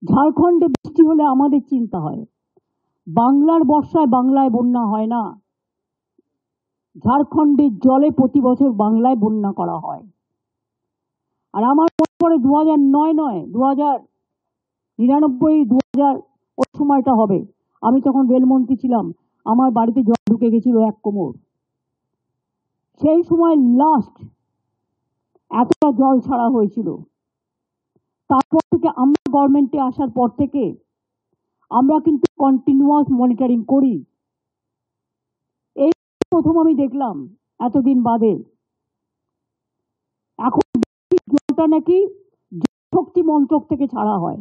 ঝাড়খণ্ডে বৃষ্টি হলে আমাদের চিন্তা হয়, বাংলার বর্ষায় বাংলায় বন্যা হয় না। ঝাড়খণ্ডের জলে প্রতি বছর বাংলায় বন্যা করা হয়। আর আমার মনে পড়ে 2009 নয়, 2099, 2000 ওই সময়টা হবে। আমি তখন রেলমন্ত্রী ছিলাম, আমার বাড়িতে জল ঢুকে গেছিল 1 কোমর। সেই সময় লাস্ট এতটা জল ছাড়া হয়েছিল। তারপর থেকে আমরা গভর্নমেন্টে আসার পর থেকে আমরা কিন্তু কন্টিনিউয়াস মনিটরিং করি। এই প্রথম আমি দেখলাম এতদিন বাদে এখন জলটা নাকি শক্তি মন্ত্রক থেকে ছাড়া হয়।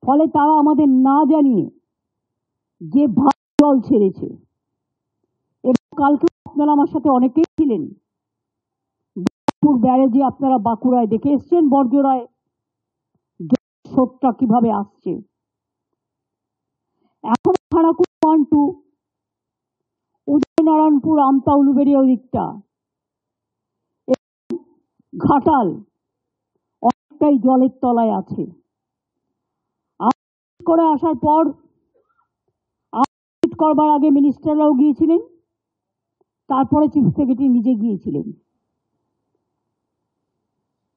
ফলে তারা আমাদের না জানিয়ে যে ভালো জল ছেড়েছে। এবং কালকে আপনারা আমার সাথে অনেকেই ছিলেন, ব্যারেজে আপনারা বাঁকুড়ায় দেখে এসছেন, বর্জরায় স্রোতটা কিভাবে আসছে। এখন খানাকুল 1, 2, উদয়নারায়ণপুর, আমতা, উলুবেড়িয়া ওই দিকটা, ঘাটাল অনেকটাই জলের তলায় আছে। করে আসার পর করবার আগে মিনিস্টাররাও গিয়েছিলেন, তারপরে চিফ সেক্রেটারি নিজে গিয়েছিলেন।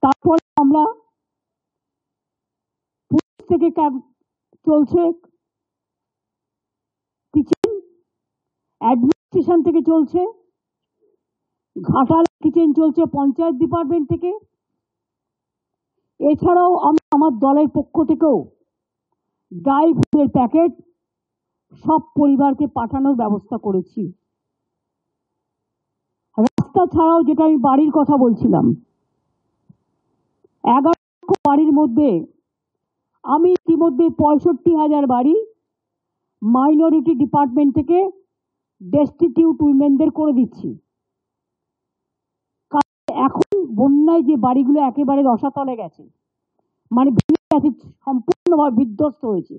তারপরে আমরা পুলিশ থেকে চলছে, কিচেন অ্যাডমিনিস্ট্রেশন থেকে চলছে, ঘাটাল কিচেন চলছে পঞ্চায়েত ডিপার্টমেন্ট থেকে। এছাড়াও আমি আমার দলের পক্ষ থেকেও ড্রাই ফুডের প্যাকেট সব পরিবারকে পাঠানোর ব্যবস্থা করেছি। রাস্তা ছাড়াও, যেটা আমি বাড়ির কথা বলছিলাম, 11 লক্ষ বাড়ির মধ্যে আমি ইতিমধ্যে 65,000 বাড়ি মাইনরিটি ডিপার্টমেন্ট থেকে ডেস্টিটিউট উইমেনদের করে দিচ্ছি। এখন বন্যায় যে বাড়িগুলো একেবারে রসাতলে গেছে, মানে ভেঙে গেছে, সম্পূর্ণভাবে বিধ্বস্ত হয়েছে,